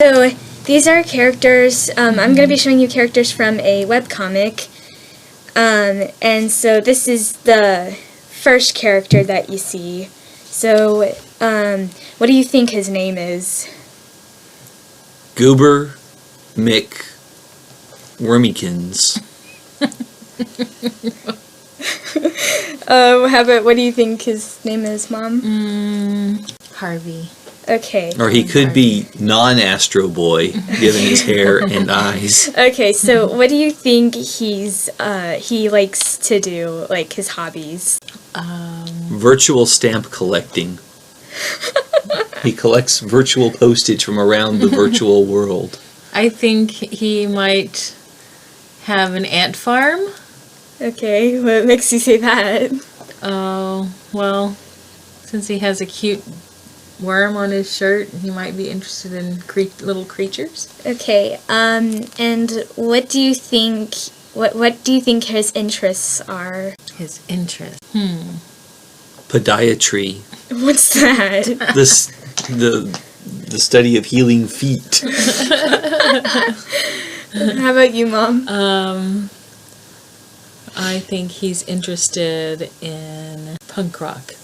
So these are characters. I'm going to be showing you characters from a webcomic. And so this is the first character that you see. So what do you think his name is? Goober McWormykins. What do you think his name is, Mom? Harvey. Okay. Or he could be non-Astro Boy, given his hair and eyes. Okay, so what do you think he likes to do, like his hobbies? Virtual stamp collecting. He collects virtual postage from around the virtual world. I think he might have an ant farm. Okay, what makes you say that? Oh, well, since he has a cute worm on his shirt, he might be interested in little creatures. Okay, and what do you think? What do you think his interests are? His interests. Podiatry. What's that? The study of healing feet. How about you, Mom? I think he's interested in punk rock.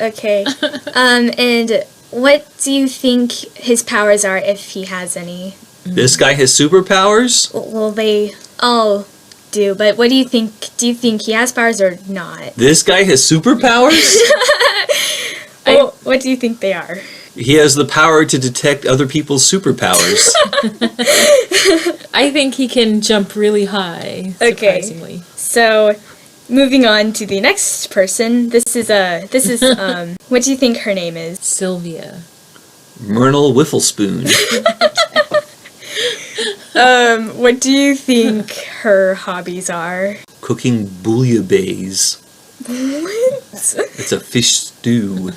Okay. And what do you think his powers are, if he has any? This guy has superpowers? Well, they all do, but what do you think? Do you think he has powers or not? This guy has superpowers? What do you think they are? He has the power to detect other people's superpowers. I think he can jump really high, surprisingly. Okay. So, moving on to the next person. This is what do you think her name is? Sylvia. Myrtle Wifflespoon. What do you think her hobbies are? Cooking bouillabaisse. What? It's a fish stew.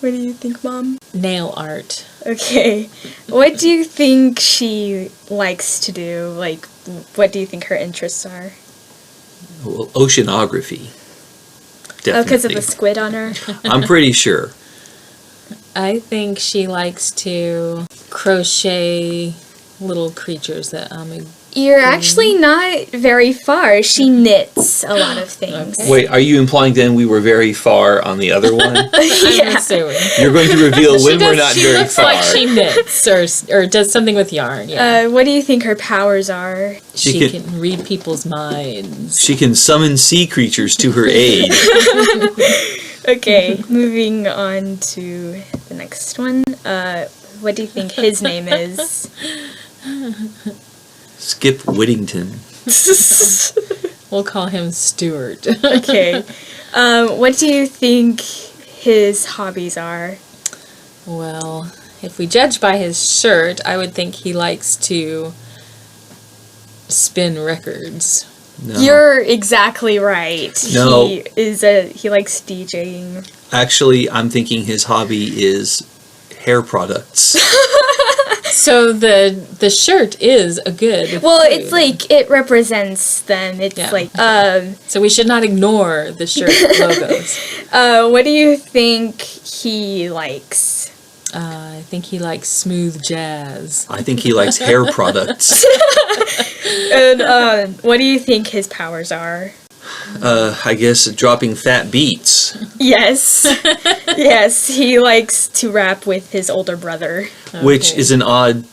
What do you think, Mom? Nail art. Okay. What do you think she likes to do? Like, what do you think her interests are? Well, oceanography. Definitely. Oh, because of the squid on her? I'm pretty sure. I think she likes to crochet little creatures that You're actually not very far. She knits a lot of things. Okay. Wait, are you implying then we were very far on the other one? I'm assuming. You're going to reveal when we're not very looks far. like she knits or does something with yarn. Yeah. What do you think her powers are? She can read people's minds. She can summon sea creatures to her aid. Okay, moving on to the next one. What do you think his name is? Skip Whittington. We'll call him Stuart. Okay. What do you think his hobbies are? Well, if we judge by his shirt, I would think he likes to spin records. No. You're exactly right. No. He likes DJing. Actually, I'm thinking his hobby is hair products. So the shirt is a good Well, clue. it's like it represents them. It's like So we should not ignore the shirt logos. what do you think he likes? I think he likes smooth jazz. I think he likes hair products. And what do you think his powers are? I guess dropping fat beats. Yes. Yes, he likes to rap with his older brother. Which is an odd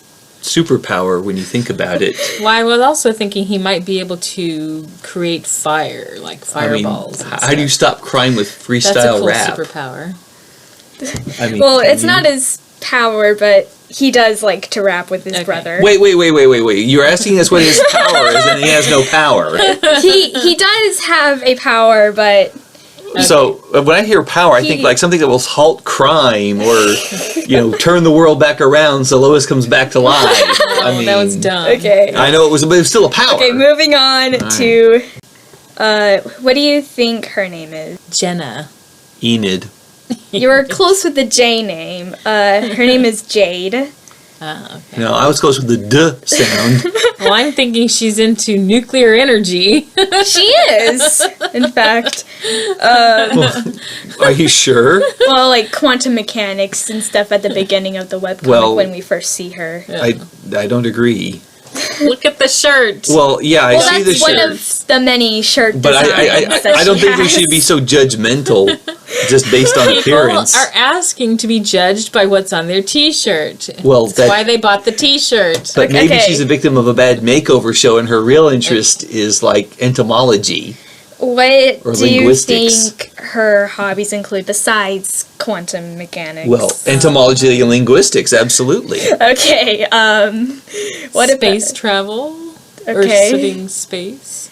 superpower when you think about it. Well, I was also thinking he might be able to create fire, like fireballs. How do you stop crime with freestyle That's a cool rap? superpower. Well, it's not his power, but he does like to rap with his brother. Wait. You're asking us what his power is, and he has no power. He does have a power, but... So, when I hear power, I think like something that will halt crime or, turn the world back around so Lois comes back to life. That was dumb. Okay. I know but it was still a power. Okay, moving on to... what do you think her name is? Jenna. Enid. You were close with the J name. Her name is Jade. Okay. No, I was close with the D sound. Well, I'm thinking she's into nuclear energy. She is, in fact. Are you sure? Well, like quantum mechanics and stuff at the beginning of the webcomic Well- when we first see her. I don't agree. Look at the shirt. Well, yeah, I see the That's one shirt. of the many shirt But designs that I don't she think we has. should be so judgmental just based on People appearance. are asking to be judged by what's on their T-shirt. Well, That's why they bought the T-shirt. But maybe Okay. she's a victim of a bad makeover show and her real interest is like entomology. What Or do you linguistics. think her hobbies include besides quantum mechanics? Well, entomology and linguistics, absolutely. Okay, what Space about travel? Or Okay. sitting space?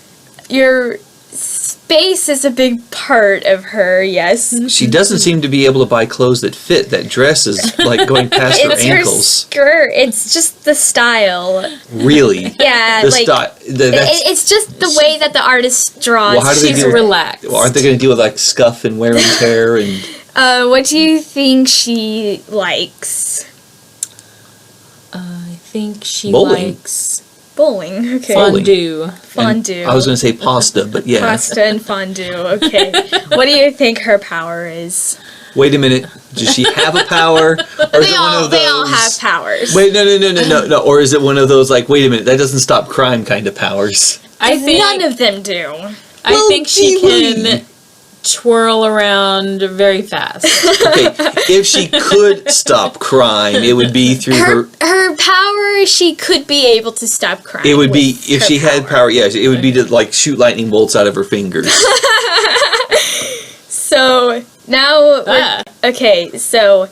your space is a big part of her, yes. She doesn't seem to be able to buy clothes that fit. That dress is like going past her It's her ankles. skirt. It's just the style. Really? Yeah, The like style. That's, it's just the way that the artist draws. Well, how do they She's do it? relaxed. well, aren't they going to deal with like scuff and wear and tear and? What do you think she likes? I think she Bowling. likes Bowling. Okay. Bowling. fondue. Fondue. I was going to say pasta, but yeah. Pasta and fondue. Okay. What do you think her power is? Wait a minute. Does she have a power? Or is it one of those? They all have powers. Wait, no. Or is it one of those like, wait a minute, that doesn't stop crime kind of powers? I think None of them do. I Well, think she gee can twirl around very fast. Okay, if she could stop crime, it would be through Her power, she could be able to stop crime. It would be with if her she had power. Yes, it would be to like shoot lightning bolts out of her fingers. So now, Ah. okay. So,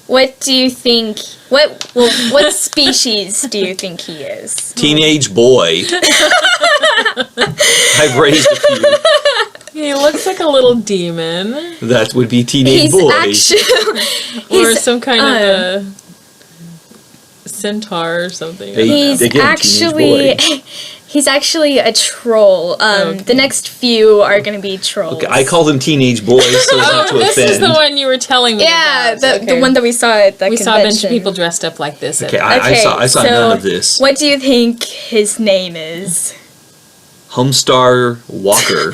what do you think? What species do you think he is? Teenage boy. I've raised a few. He looks like a little demon. That would be teenage He's boy. actually Or some kind of a centaur or something. Hey, he's again, actually teenage he's actually a troll. Okay. The next few are going to be trolls. Okay, I call them teenage boys so as not to Oh, this offend. is the one you were telling me Yeah, about. the one that we saw at the we convention. saw a bunch of people dressed up like this. Okay, at I saw so none of this. What do you think his name is? Homestar Walker.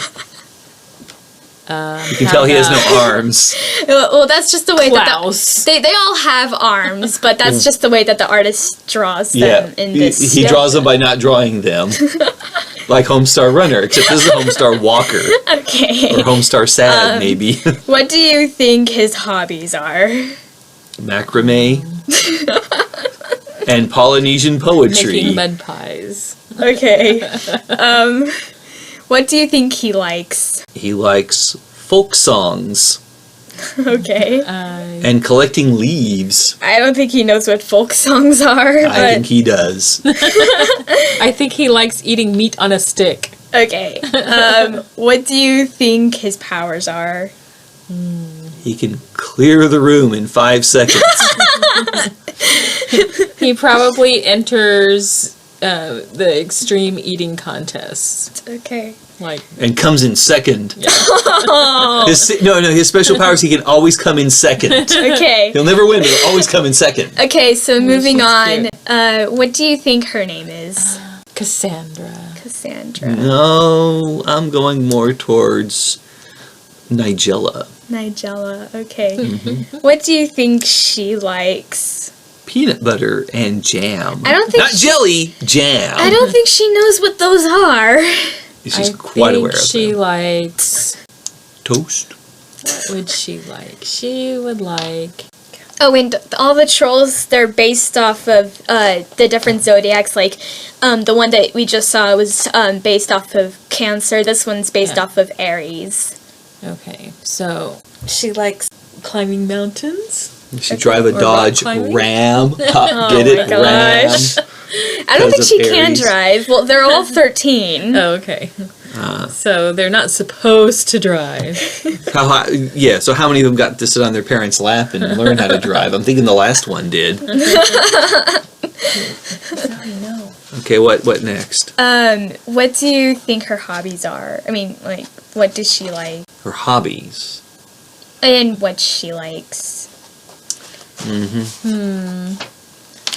You can tell he has no arms. Well, that's just the way Klaus. that they all have arms, but that's just the way that the artist draws Yeah, them in this. he draws them by not drawing them. Like Homestar Runner, except this is Homestar Walker. Okay. Or Homestar Sad, maybe. What do you think his hobbies are? Macrame. And Polynesian poetry. Making mud pies. Okay. What do you think he likes? He likes folk songs Okay. and collecting leaves. I don't think he knows what folk songs are, I but think he does. I think he likes eating meat on a stick. okay. What do you think his powers are? He can clear the room in 5 seconds. He probably enters the extreme eating contests. Okay. Like, And comes in second. His special powers, he can always come in second. Okay. He'll never win, but he'll always come in second. Okay, so moving she's on. What do you think her name is? Cassandra. Cassandra. No, I'm going more towards Nigella. Nigella. Okay. What do you think she likes? Peanut butter and jam. I don't think Not jelly, jam. I don't think she knows what those are. She's I quite think aware of she them. likes. Toast. What would she like? She would like. Oh, and all the trolls, they're based off of the different zodiacs. Like, the one that we just saw was based off of Cancer. This one's based Yeah. off of Aries. Okay, so she likes climbing mountains. She drive a Or rock Dodge climbing? Ram. Get Oh it? my gosh. Ram. I don't think Because she of can Aries. drive. Well, they're all 13. Oh, okay. So they're not supposed to drive. So how many of them got to sit on their parents' lap and learn how to drive? I'm thinking the last one did. Okay, what next? What do you think her hobbies are? I mean, like, what does she like? Her hobbies. And what she likes.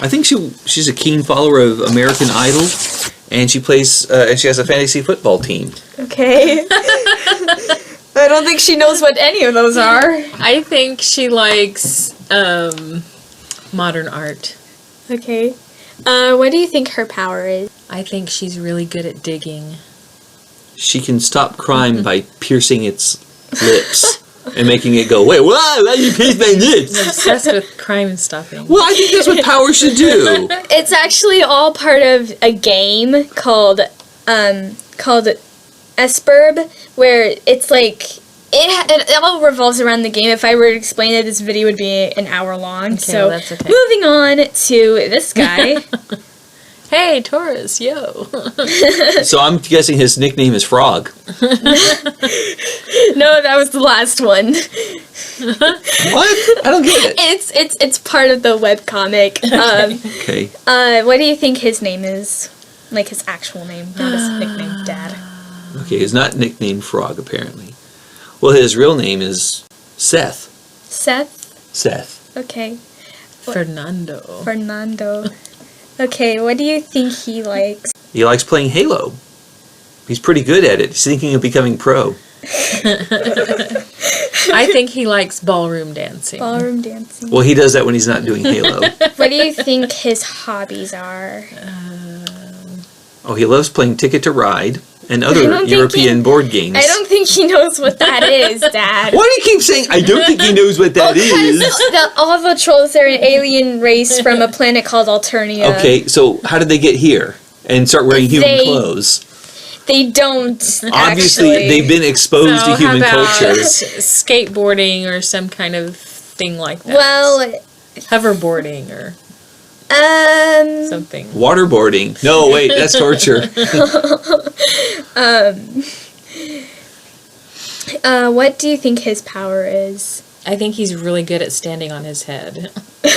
I I think she's a keen follower of American Idol, and she plays and she has a fantasy football team. Okay. I don't think she knows what any of those are. I think she likes modern art. Okay. What do you think her power is? I think she's really good at digging. She can stop crime by piercing its lips and making it go, wait, why do you pierce my I'm lips? obsessed with crime stopping. Well, I think that's what power should do. It's actually all part of a game called Esperb, where it's like it all revolves around the game. If I were to explain it, this video would be an hour long. Okay, so well, that's okay. moving on to this guy. Hey, Taurus, yo. So I'm guessing his nickname is Frog. No, that was the last one. What? I don't get it. It's part of the webcomic. Okay. What do you think his name is? Like his actual name, not his nickname, Dad. Okay, he's not nicknamed Frog, apparently. Well, his real name is Seth. Seth? Seth. Okay. Fernando. Okay, what do you think he likes? He likes playing Halo. He's pretty good at it. He's thinking of becoming pro. I think he likes ballroom dancing. Ballroom dancing. Well, he does that when he's not doing Halo. What do you think his hobbies are? Oh, he loves playing Ticket to Ride and other don't think European board games. I don't think he knows what that is, Dad. Why do you keep saying, I don't think he knows what that is? All the trolls are an alien race from a planet called Alternia. Okay, so how did they get here and start wearing human clothes? They don't, Obviously, actually. they've been exposed to human how about culture. skateboarding or some kind of thing like that? Well, hoverboarding or something. Waterboarding. No, wait, that's torture. What do you think his power is? I think he's really good at standing on his head. I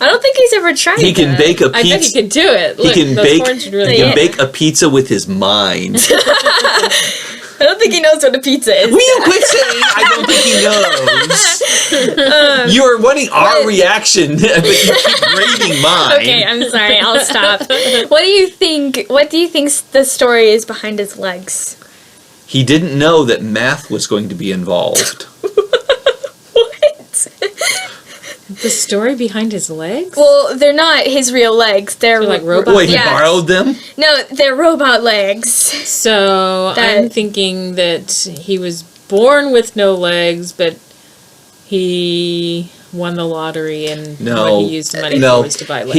don't think he's ever tried He can that. bake a I bet he pizza. could do it. Look, He can those bake. horns would really He can work. bake a pizza with his mind. I don't think he knows what a pizza is. Will you quit saying I don't think he knows? You are wanting our reaction, but you keep rating mine. Okay, I'm sorry. I'll stop. What do you think? What do you think the story is behind his legs? He didn't know that math was going to be involved. What? The story behind his legs? Well, they're not his real legs. They're Like robots? Wait, he Yes. borrowed them? No, they're robot legs. So That- I'm thinking that he was born with no legs, but he won the lottery and No. what he used the money No. for was to buy legs.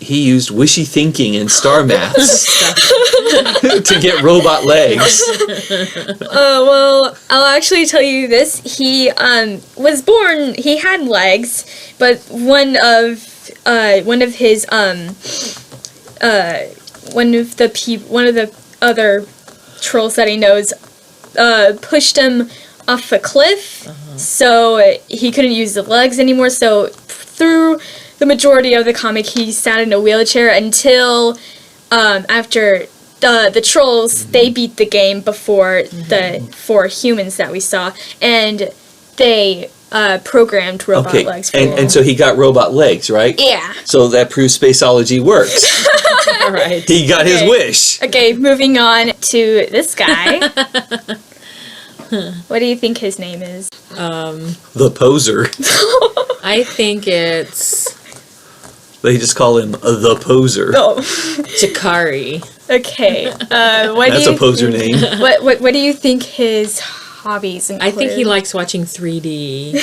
He used wishy thinking and star maths to get robot legs. Well, I'll actually tell you this. He was born. He had legs, but one of the other trolls that he knows pushed him off a cliff, so he couldn't use the legs anymore. So through the majority of the comic, he sat in a wheelchair until after the trolls, they beat the game before the 4 humans that we saw, and they programmed robot Okay, legs for and him. so he got robot legs, right? Yeah. So that proves spaceology works. All right. He got his Okay. wish. Okay, moving on to this guy. What do you think his name is? The poser. I think it's They just call him the poser. Oh, Jakari. okay. What That's do a you poser name. What do you think his hobbies include? I think he likes watching 3D.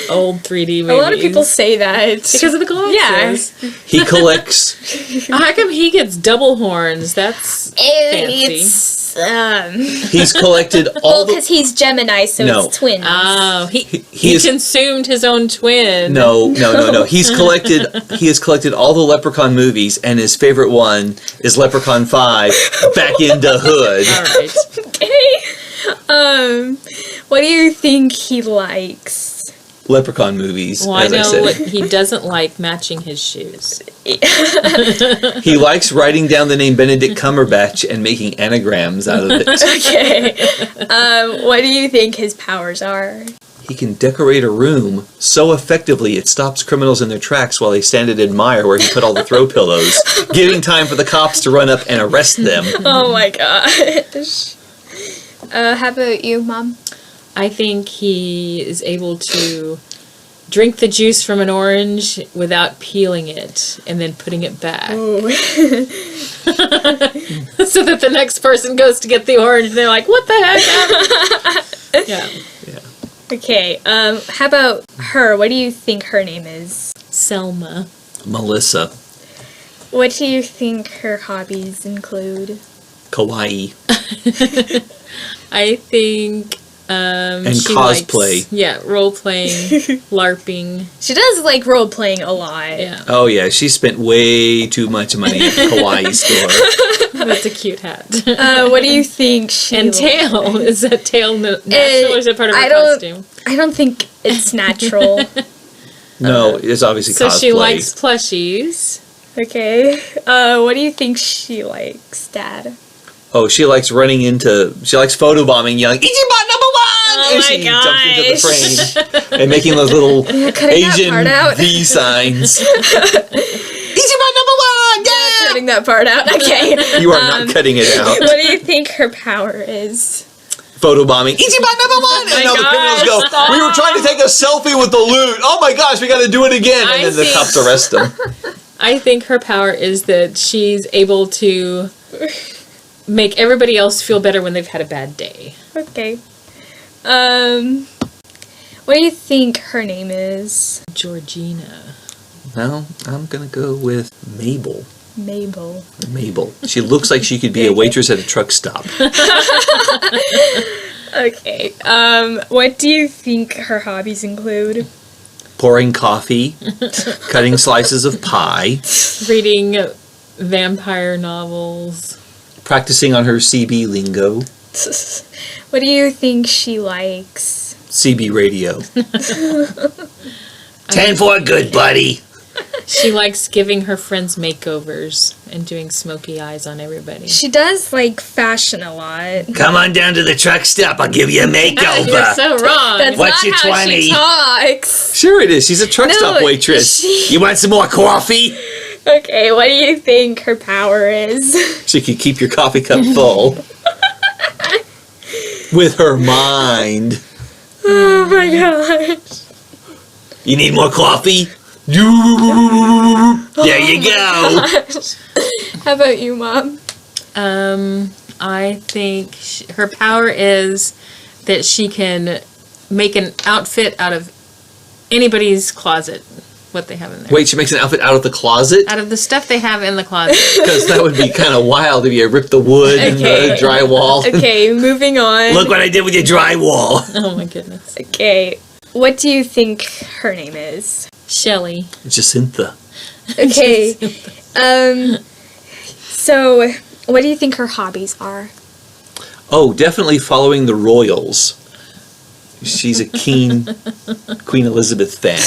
Old 3D movies. A lot of people say that. because of the glasses. He collects. How come he gets double horns? That's fancy. It's He's collected all the. because he's Gemini, so No. it's twins. Oh, He he is- consumed his own twin. No. He has collected all the Leprechaun movies, and his favorite one is Leprechaun 5, Back in the Hood. All right. Okay. What do you think he likes? Leprechaun movies, Well, I as I know said. what he doesn't like matching his shoes. He likes writing down the name Benedict Cumberbatch and making anagrams out of it. Okay. What do you think his powers are? He can decorate a room so effectively it stops criminals in their tracks while they stand and admire where he put all the throw pillows, giving time for the cops to run up and arrest them. Oh my gosh. How about you, Mom? I think he is able to drink the juice from an orange without peeling it and then putting it back. Ooh. So that the next person goes to get the orange and they're like, what the heck? Yeah. Okay, how about her? What do you think her name is? Selma. Melissa. What do you think her hobbies include? Kawaii. I think and she cosplay. Likes, role-playing, LARPing. She does like role-playing a lot. Yeah. Oh yeah, she spent way too much money at the Kawaii store. That's a cute hat. What do you think she... And tail. Is that tail natural or is it part of her costume? I don't think it's natural. No, it's obviously so cosplay. she likes plushies. Okay. What do you think she likes, Dad? Oh, she likes photobombing, yelling, Ichiban #1! Oh and my she jumps into the frame and making those little Asian V signs. Ichiban #1! Yeah! Cutting that part out. Okay. You are not cutting it out. What do you think her power is? Photobombing, Ichiban #1! And all the criminals go, we were trying to take a selfie with the loot. Oh my gosh, we got to do it again. And then the cops arrest them. I think her power is that she's able to make everybody else feel better when they've had a bad day. Okay. What do you think her name is? Georgina. Well, I'm going to go with Mabel. Mabel. She looks like she could be a waitress at a truck stop. Okay. What do you think her hobbies include? Pouring coffee, cutting slices of pie, Reading vampire novels. practicing on her CB lingo, What do you think she likes? CB radio. 10 for good, buddy. She likes giving her friends makeovers and doing smoky eyes on everybody. She does like fashion a lot. Come on down to the truck stop. I'll give you a makeover. You're so wrong. That's What's not your how 20? she talks. Sure it is. She's a truck stop waitress. You want some more coffee? Okay, what do you think her power is? She could keep your coffee cup full. With her mind. Oh my gosh. You need more coffee? There you go. How about you, Mom? I think her power is that she can make an outfit out of anybody's closet, what they have in there. Wait, she makes an outfit out of the closet? Out of the stuff they have in the closet. Because that would be kind of wild if you ripped the wood and the drywall. Okay, moving on. Look what I did with your drywall. Oh my goodness. Okay, what do you think her name is? Shelley. Jacintha. Okay, so what do you think her hobbies are? Oh, definitely following the royals. She's a keen Queen Elizabeth fan.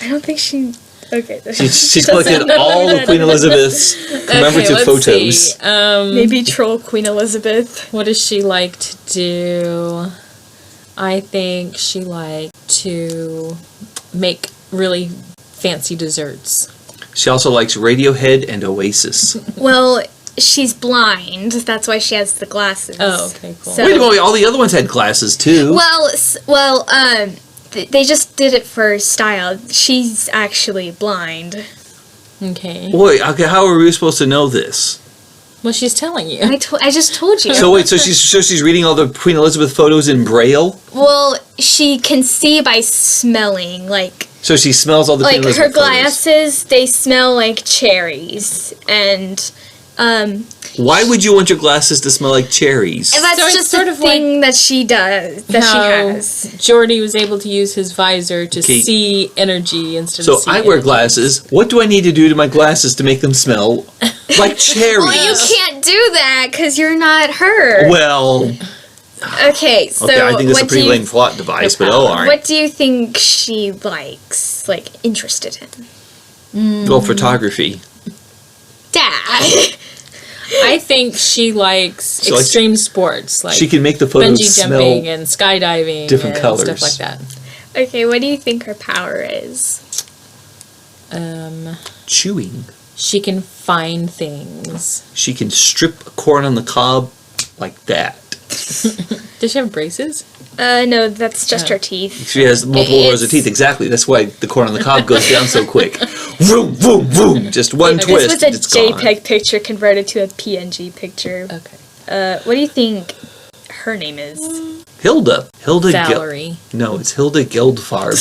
I don't think she... Okay. She's collected all of Queen Elizabeth's commemorative photos. Maybe troll Queen Elizabeth. What does she like to do? I think she likes to make really fancy desserts. She also likes Radiohead and Oasis. Well, she's blind. That's why she has the glasses. Oh, okay, cool. So, Wait a minute, all the other ones had glasses too. Well, they just did it for style. She's actually blind. Okay. Wait, okay, how are we supposed to know this? Well, she's telling you. I just told you. So wait, so she's reading all the Queen Elizabeth photos in Braille? Well, she can see by smelling, like... So she smells all the Queen Like, her Elizabeth photos. glasses, they smell like cherries. And, Why would you want your glasses to smell like cherries? that's So it's just sort a of thing that she does, that she has. Jordy was able to use his visor to see energy instead So of see I wear energy. glasses. What do I need to do to my glasses to make them smell like cherries? Well, you can't do that, because you're not her. Well, Okay, so okay, I think that's a what pretty do you... lame plot device, but all right. What do you think she likes, like, interested in? Well, photography. Dad! I think she likes extreme sports, like she can make the photos bungee jumping and skydiving different and colors. stuff like that. Okay, what do you think her power is? Chewing. She can find things. She can strip corn on the cob like that. Does she have braces? No, that's just her teeth. She has multiple rows of teeth. Exactly. That's why the corn on the cob goes down so quick. Vroom, vroom, vroom. Just one twist. This was a it's JPEG gone. picture converted to a PNG picture. Okay. What do you think her name is? Hilda. Valerie. No, it's Hilda Gildfarb.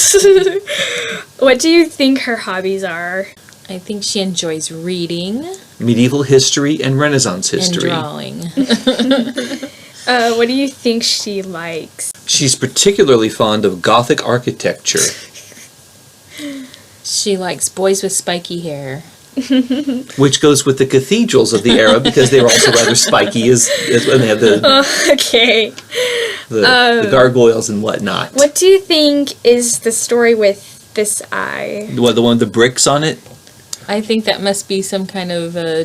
What do you think her hobbies are? I think she enjoys reading Medieval history and Renaissance history. and drawing. What do you think she likes? She's particularly fond of Gothic architecture. She likes boys with spiky hair. Which goes with the cathedrals of the era because they were also rather spiky as when they have Okay. the gargoyles and whatnot. What do you think is the story with this eye? The one with the bricks on it? I think that must be some kind of a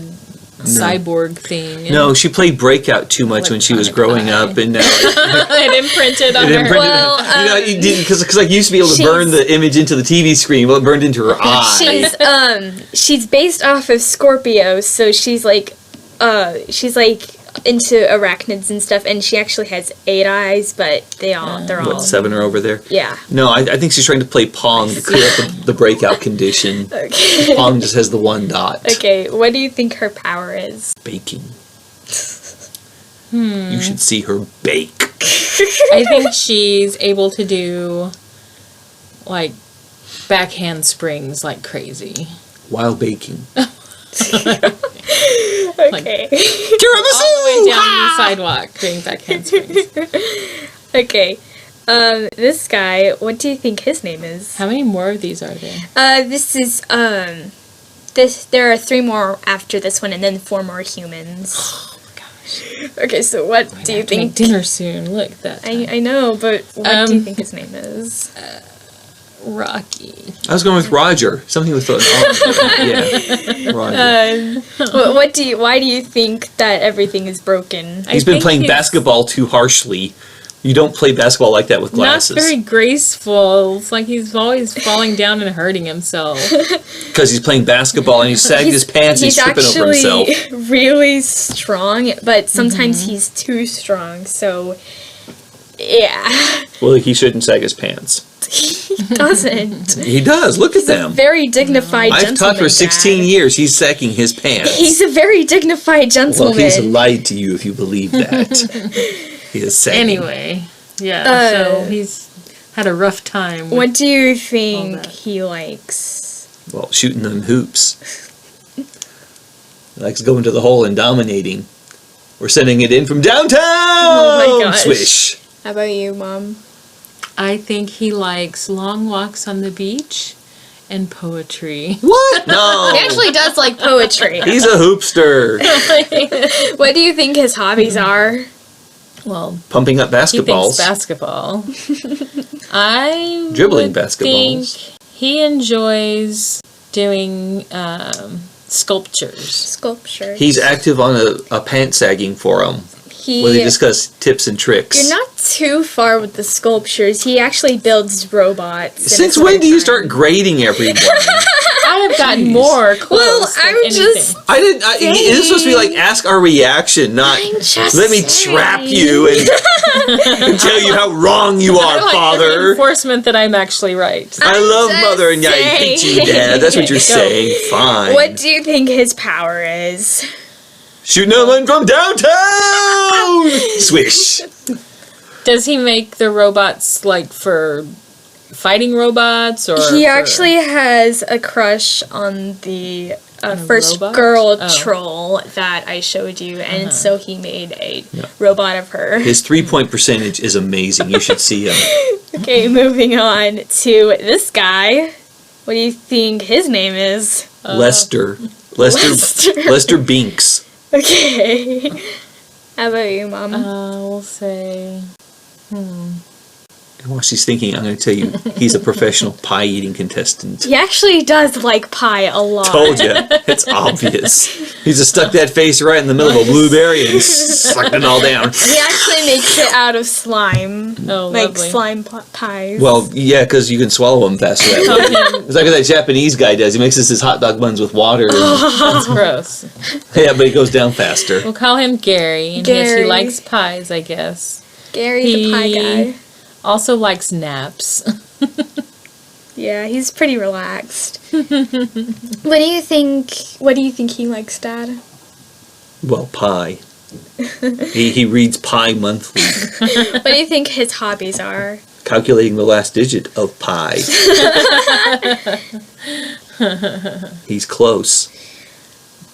cyborg thing. No, she played Breakout too much when she was growing Electronic up, and now it imprinted on her. Well, because like you used to be able to burn the image into the TV screen, well, it burned into her eye. She's based off of Scorpio, so she's like into arachnids and stuff, and she actually has 8 eyes, but they're all 7 are over there. Yeah. No, I think she's trying to play Pong to clear up the breakout condition. Okay. Pong just has the 1 dot. Okay, what do you think her power is? Baking. You should see her bake. I think she's able to do like back handsprings like crazy. While baking. Okay. All the way down the sidewalk doing back handsprings. Okay. This guy, what do you think his name is? How many more of these are there? This is, there are 3 more after this one, and then 4 more humans. Oh my gosh. Okay, so what do you Have to make think? dinner soon. Look, that I know, but what do you think his name is? Rocky. I was going with Roger. Something with the yeah, Roger. Why do you think that everything is broken? He's been playing basketball too harshly. You don't play basketball like that with glasses. Not very graceful. It's like he's always falling down and hurting himself. Because he's playing basketball and he sagged his pants and he's tripping over himself. He's actually really strong, but sometimes he's too strong, so yeah. Well, he shouldn't sag his pants. He doesn't. He does. Look at them. Very dignified gentleman. I've taught for 16 Dad. years. He's sagging his pants. He's a very dignified gentleman. Well, he's lied to you if you believe that. He is sagging. Anyway, yeah, so he's had a rough time. What do you think he likes? Well, shooting them hoops. He likes going to the hole and dominating. We're sending it in from downtown! Oh my gosh. Swish. How about you, Mom? I think he likes long walks on the beach and poetry. What? No. He actually does like poetry. He's a hoopster. What do you think his hobbies are? Well, Pumping up he basketballs. thinks basketball. I Dribbling would basketballs. think he enjoys doing sculptures. Sculpture. He's active on a pant sagging forum where they discuss tips and tricks. You're not too far with the sculptures. He actually builds robots. in Since his when do you free start time. grading everyone? I have gotten more close Well, than I'm anything. just It is supposed to be like ask our reaction, not I'm just let me saying. trap you and tell you how wrong you I are, like Father. reinforcement that I'm actually right. I love just Mother and I hate you, saying. Dad. That's what you're Go. saying. Fine. What do you think his power is? Shooting them from downtown! Swish. Does he make the robots like for fighting robots or He for- actually has a crush on the a first robot? girl Oh. troll that I showed you, and so he made a robot of her. His 3-point percentage is amazing. You should see him. Okay, moving on to this guy. What do you think his name is? Lester Binks. Okay. How about you, Mom? we'll say While she's thinking, I'm going to tell you, he's a professional pie-eating contestant. He actually does like pie a lot. Told you. It's obvious. He's just stuck that face right in the middle of a blueberry and sucked it all down. He actually makes it out of slime. Oh, like lovely. slime pies. Well, yeah, because you can swallow them faster that way. It's like what that Japanese guy does. He mixes his hot dog buns with water. And, That's gross. yeah, but it goes down faster. We'll call him Gary. And yes, he likes pies, I guess. Gary the pie guy. Also likes naps. Yeah, he's pretty relaxed. What do you think he likes, Dad? Well, pie. He reads Pie Monthly, What do you think his hobbies are? calculating the last digit of pi. He's close.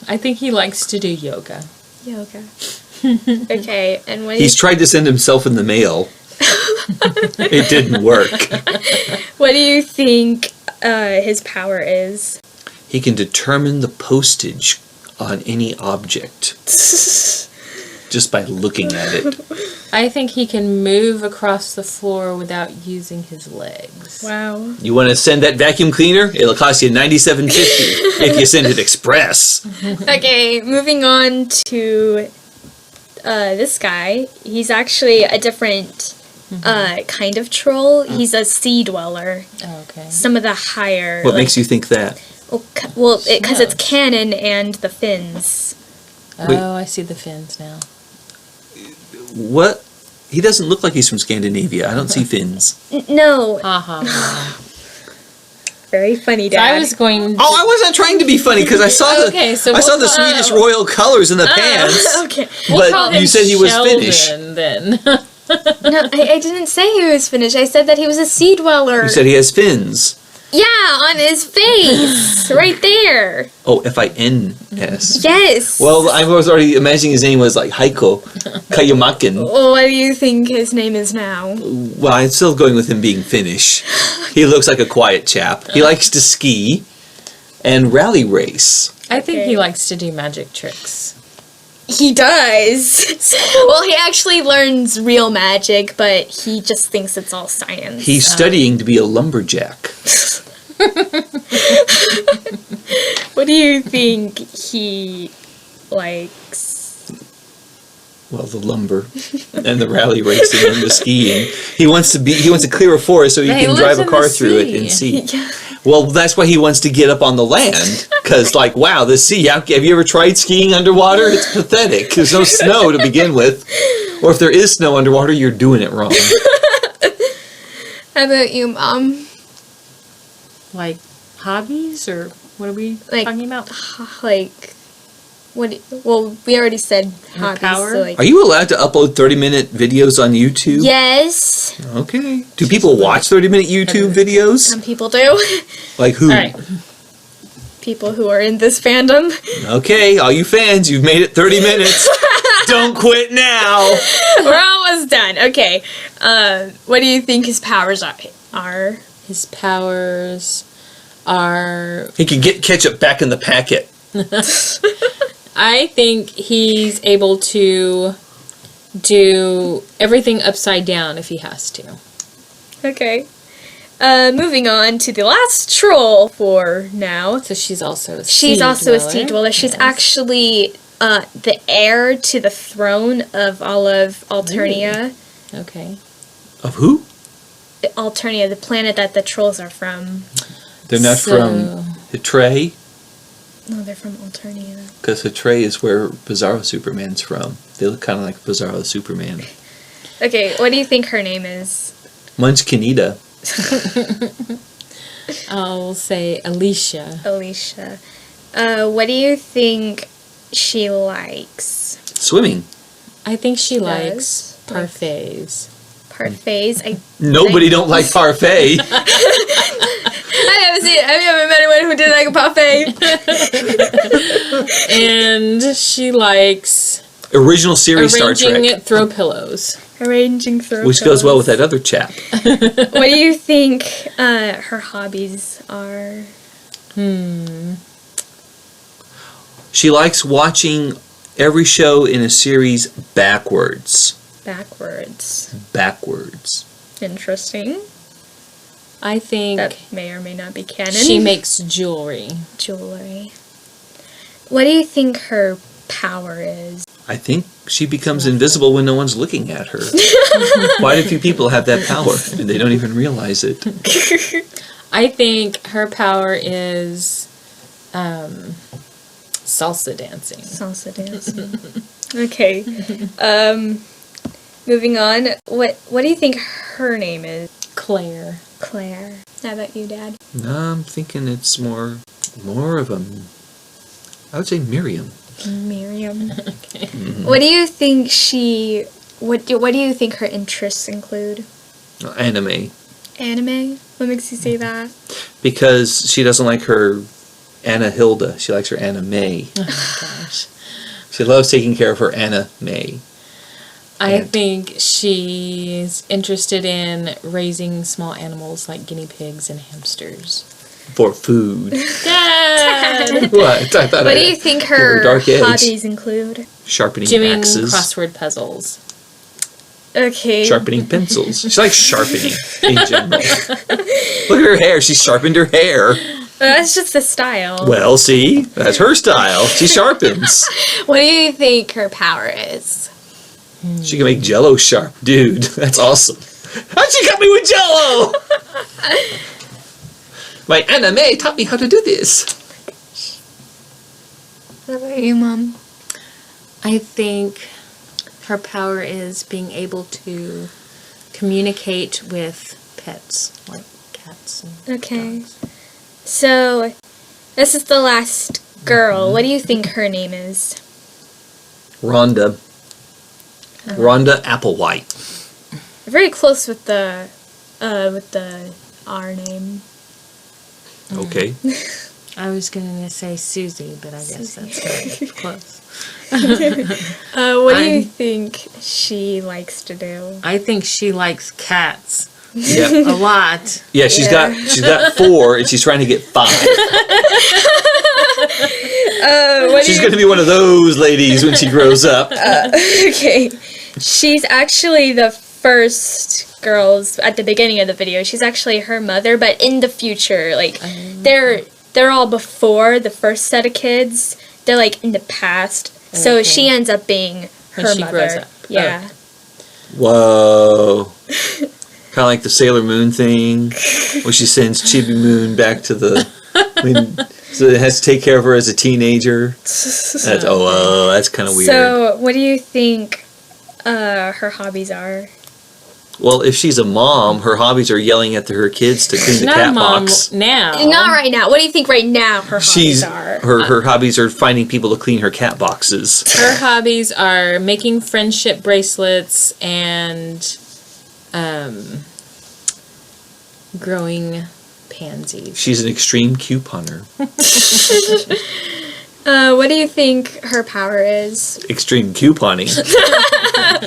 I think he likes to do yoga. Yoga. Okay, and what do He's tried to send himself in the mail. It didn't work. what do you think his power is? He can determine the postage on any object just by looking at it. I think he can move across the floor without using his legs. Wow. You want to send that vacuum cleaner? It'll cost you $97.50 if you send it express. Okay, moving on to this guy. He's actually a different kind of troll. He's a sea dweller. Oh, okay. Some of the higher. What makes you think that? Well, because it's canon and the fins. Wait. Oh, I see the fins now. What? He doesn't look like he's from Scandinavia. I don't see fins. No, Ha very funny, So Dad. I was going. Oh, I wasn't trying to be funny because I saw the Okay, so I saw the we'll- Swedish royal colors in the pants. Okay. We'll call But him you said he was Sheldon, Finnish. then. No, I didn't say he was Finnish. I said that he was a sea dweller. You said he has fins. Yeah, on his face. Right there. Oh, F-I-N-S. Yes. Well, I was already imagining his name was like Heiko Kayamakin. Well, what do you think his name is now? Well, I'm still going with him being Finnish. He looks like a quiet chap. He likes to ski and rally race. I think Okay. he likes to do magic tricks. He does. Well, he actually learns real magic, but he just thinks it's all science. He's studying to be a lumberjack. What do you think he likes? Well, the lumber and the rally racing and the skiing. He wants to clear a forest so he But he can lives drive a in car the through it sea. and see. Yeah. Well, that's why he wants to get up on the land. Because, like, wow, the sea. Have you ever tried skiing underwater? It's pathetic. There's no snow to begin with. Or if there is snow underwater, you're doing it wrong. How about you, Mom? Like hobbies, or what are we Like- talking about? Like, what? Well, we already said hobbies. power? So like, Are you allowed to upload 30-minute videos on YouTube? yes, Okay. Do people watch 30-minute YouTube videos? some people do. Like who? All right. People who are in this fandom. Okay, all you fans, you've made it 30 minutes. Don't quit now. We're almost done. Okay. What do you think his powers are? His powers are. He can get ketchup back in the packet. I think he's able to do everything upside down if he has to. Okay. Moving on to the last troll for now. So she's also a She's sea also a dweller. sea dweller. She's Yes. actually the heir to the throne of all of Alternia. Okay. Of who? Alternia, the planet that the trolls are from. They're not So- from Hitray, No, they're from Alternia. because Hitray is where Bizarro Superman's from. They look kind of like Bizarro Superman. Okay, what do you think her name is? Munchkinita. I'll say Alicia. Alicia. What do you think she likes? Swimming. I think she Does. likes parfaits. Parfaits? Nobody don't like parfait. I've never met anyone who didn't like a parfait. And she likes Original series Star arranging Trek. throw pillows. Arranging throw Which goes well with that other chap. What do you think her hobbies are? She likes watching every show in a series backwards. Backwards. Backwards. Interesting. I think That may or may not be canon. she makes jewelry. Jewelry. What do you think her power is? I think she becomes invisible when no one's looking at her. Why do few people have that power and they don't even realize it? I think her power is salsa dancing. Salsa dancing. Okay. Moving on. What do you think her name is? Claire. Claire. How about you, Dad? No, I'm thinking it's more of a, I would say Miriam. Miriam. Okay. What do you think what do you think her interests include? Anime. Anime? What makes you say that? Because she doesn't like her Anna Hilda. She likes her Anna May. Oh my gosh. She loves taking care of her Anna May. I think she's interested in raising small animals like guinea pigs and hamsters. For food. Dad! What? I thought What do you think her dark edge. hobbies include? Sharpening Doing axes. crossword puzzles. Okay. Sharpening pencils. She likes sharpening in general. Look at her hair. She sharpened her hair. That's just the style. Well, see? That's her style. She sharpens. What do you think her power is? She can make Jell-O sharp. Dude, that's awesome. How'd she cut me with Jell-O? My Anna May taught me how to do this. What about you, Mom? I think her power is being able to communicate with pets, like cats and Okay. dogs. So, this is the last girl. What do you think her name is? Rhonda. Rhonda Applewhite. Very close with the R name. Okay. I was going to say Susie, but I guess that's kind of close. What do you think she likes to do? I think she likes cats Yeah. a lot. Yeah, she's got 4 and she's trying to get 5. She's going to be one of those ladies when she grows up. Okay. She's actually the first girls at the beginning of the video. She's actually her mother, but in the future, like they're all before the first set of kids. They're like in the past. So Okay. she ends up being When her she mother. grows up. Yeah. Whoa. Kind of like the Sailor Moon thing, where she sends Chibi Moon back to the... so it has to take care of her as a teenager. That's kind of weird. So, what do you think her hobbies are? Well, if she's a mom, her hobbies are yelling at her kids to clean the Not cat a mom box. now. Not right now. What do you think right now her hobbies are? Her hobbies are finding people to clean her cat boxes. Her hobbies are making friendship bracelets and growing pansies. She's an extreme couponer. What do you think her power is? Extreme couponing.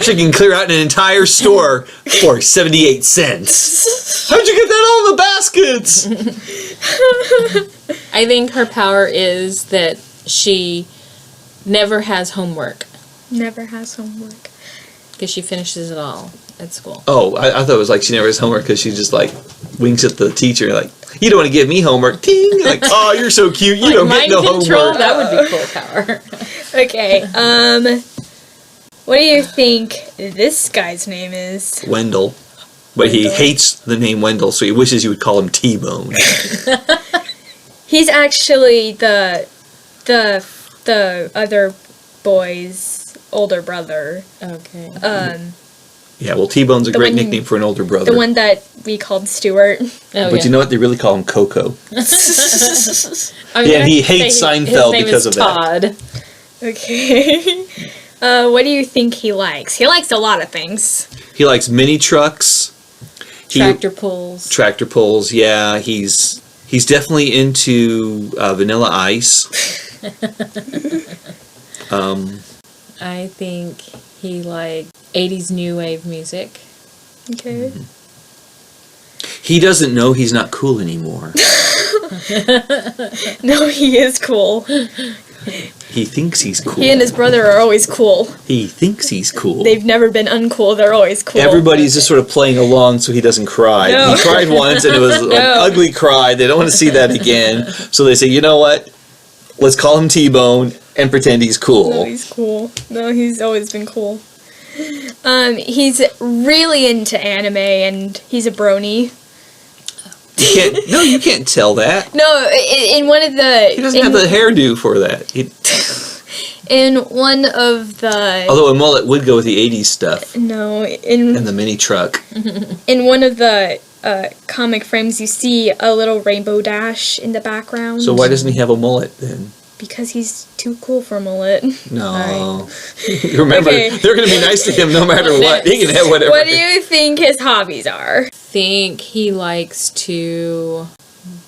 She can clear out an entire store for 78 cents. How'd you get that all in the baskets? I think her power is that she never has homework Never has homework. because she finishes it all at school. Oh, I thought it was like she never has homework because she just like winks at the teacher like, you don't want to give me homework. Ting! Like, oh, you're so cute. You don't get Mind no control, homework. that would be cool power. Okay, what do you think this guy's name is? Wendell. But he hates the name Wendell, so he wishes you would call him T-Bone. He's actually the other boy's older brother. Okay. Yeah, well, T-Bone's a The great one- nickname for an older brother. The one that we called Stuart. But you know what? They really call him Coco. I'm Yeah, gonna he say hates his Seinfeld name because is of that. Todd. Okay. What do you think he likes? He likes a lot of things. He likes mini trucks. Tractor pulls. Tractor pulls, yeah. He's definitely into Vanilla Ice. I think he likes 80s new wave music. Okay. He doesn't know he's not cool anymore. No, he is cool. He thinks he's cool. He and his brother are always cool. He thinks he's cool. They've never been uncool. They're always cool. Everybody's just sort of playing along so he doesn't cry. No. He cried once and it was an ugly cry. They don't want to see that again. So they say, you know what? Let's call him T-Bone and pretend he's cool. No, he's cool. No, he's always been cool. He's really into anime and he's a brony. You can't tell that. No, in one of the... He doesn't have the hairdo for that. In one of the... Although a mullet would go with the 80s stuff. No, And the mini truck. in one of the comic frames, you see a little rainbow dash in the background. So why doesn't he have a mullet then? Because he's too cool for a mullet. No. Remember, Okay. they're going to be nice to him no matter what. He can have whatever. What do you think his hobbies are? Think he likes to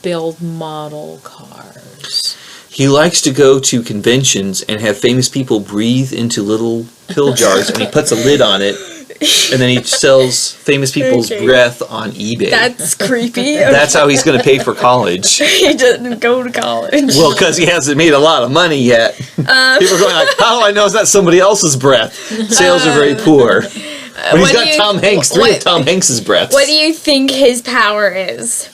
build model cars. He likes to go to conventions and have famous people breathe into little pill jars, and he puts a lid on it, and then he sells famous people's Okay. breath on eBay. That's creepy. That's how he's going to pay for college. He doesn't go to college. Well, because he hasn't made a lot of money yet. People are going like, how do I know it's not somebody else's breath? Sales are very poor. But he's got Tom Hanks, three of Tom Hanks's breaths. What do you think his power is?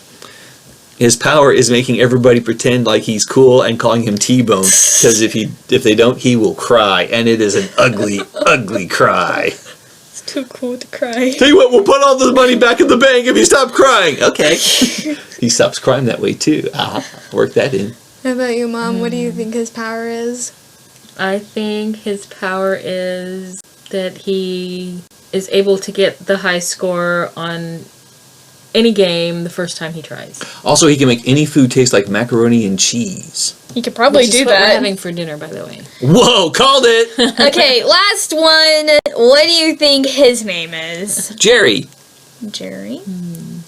His power is making everybody pretend like he's cool and calling him T-Bone. Because if they don't, he will cry. And it is an ugly, ugly cry. It's too cool to cry. Tell you what, we'll put all the money back in the bank if you stop crying. Okay. He stops crying that way too. Work that in. How about you, Mom? What do you think his power is? I think his power is that he is able to get the high score on any game the first time he tries. Also, he can make any food taste like macaroni and cheese. He could probably Which is do what we're that. having for dinner, by the way. Whoa, called it! Okay, last one. What do you think his name is? Jerry. Jerry?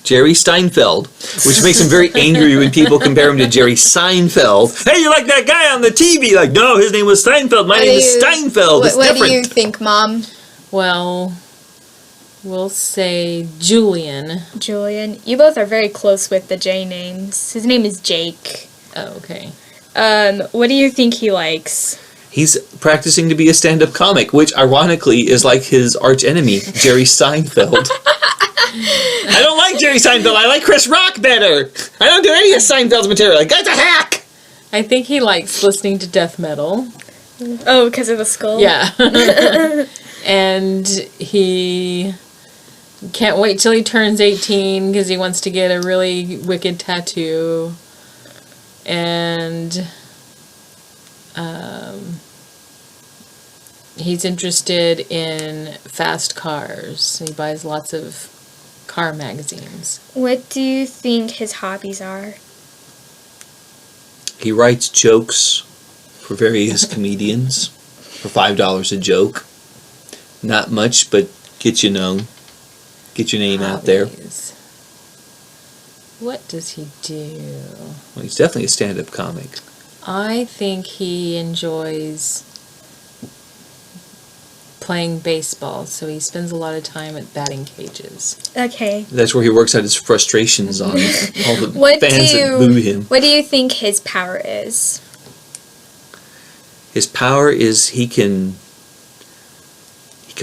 Jerry Steinfeld, which makes him very angry when people compare him to Jerry Seinfeld. Hey, you like that guy on the TV? Like, no, his name was Steinfeld. My name is Steinfeld. It's What different. do you think, Mom? Well, we'll say Julian. Julian. You both are very close with the J names. His name is Jake. Oh, okay. What do you think he likes? He's practicing to be a stand-up comic, which ironically is like his arch enemy, Jerry Seinfeld. I don't like Jerry Seinfeld. I like Chris Rock better. I don't do any of Seinfeld's material. That guy's a hack. I think he likes listening to death metal. Oh, because of the skull? Yeah. And he can't wait till he turns 18 because he wants to get a really wicked tattoo. And he's interested in fast cars. He buys lots of car magazines. What do you think his hobbies are? He writes jokes for various comedians for $5 a joke. Not much, but get you known. Get your name out there. Hobbies. What does he do? Well, he's definitely a stand-up comic. I think he enjoys playing baseball, so he spends a lot of time at batting cages. Okay. That's where he works out his frustrations on all the What fans that boo him. What do you think his power is? His power is he can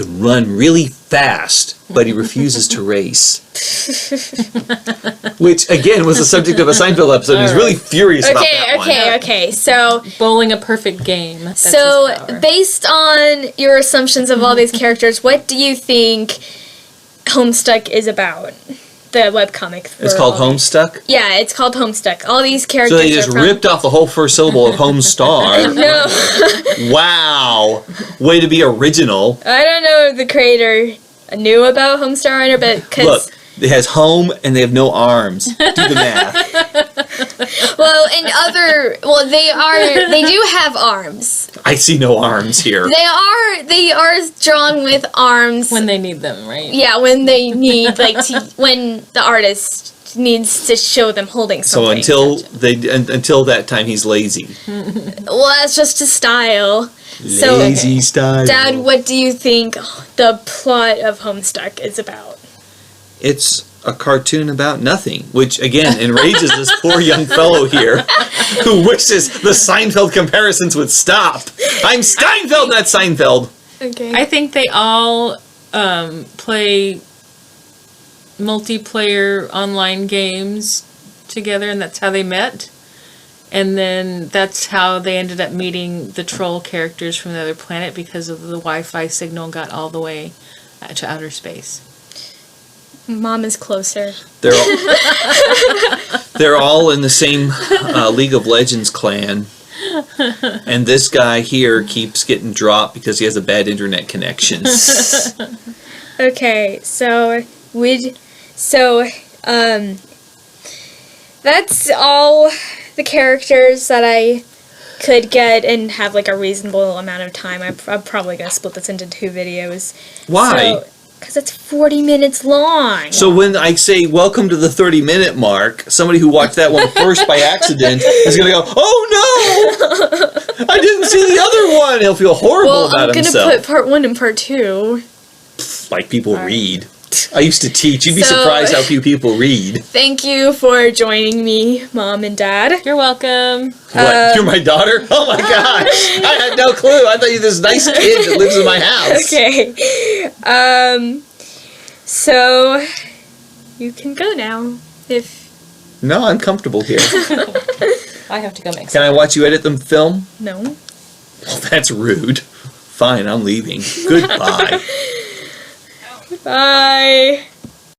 run really fast, but he refuses to race. Which, again, was the subject of a Seinfeld episode. He's really furious about that one. Okay. So, Bowling a perfect game. That's his power. based on your assumptions of all these characters, what do you think Homestuck is about? The webcomic. It's called Homestuck? Yeah, it's called Homestuck. All these characters So they just are from... ripped off the whole first syllable of Homestar. No. Wow. Way to be original. I don't know if the creator knew about Homestar Runner, but... Look, it has home and they have no arms. Do the math. Well, they do have arms. I see no arms here. They are drawn with arms. When they need them, right? Yeah, when they need, when the artist needs to show them holding So something. until that time, he's lazy. Well, that's just his style. Lazy style. Dad, what do you think the plot of Homestuck is about? It's a cartoon about nothing, which again enrages this poor young fellow here, who wishes the Seinfeld comparisons would stop. I'm Steinfeld, not Seinfeld. Okay. I think they all play multiplayer online games together, and that's how they met. And then that's how they ended up meeting the troll characters from the other planet, because of the Wi-Fi signal got all the way to outer space. Mom is closer. They're all in the same League of Legends clan. And this guy here keeps getting dropped because he has a bad internet connection. Okay, that's all the characters that I could get and have like a reasonable amount of time. I'm probably gonna split this into 2 videos. Why? Because it's 40 minutes long. So when I say welcome to the 30-minute mark, somebody who watched that one first by accident is going to go, oh no! I didn't see the other one! He'll feel horrible about himself. I'm gonna put part 1 and part 2. Like people read. I used to teach. You'd be surprised how few people read. Thank you for joining me, Mom and Dad. You're welcome. What? You're my daughter? Oh my gosh! I had no clue. I thought you were this nice kid that lives in my house. Okay. So you can go now if. No, I'm comfortable here. I have to go make Can I watch you edit the film? No. Well, that's rude. Fine, I'm leaving. Goodbye. Bye.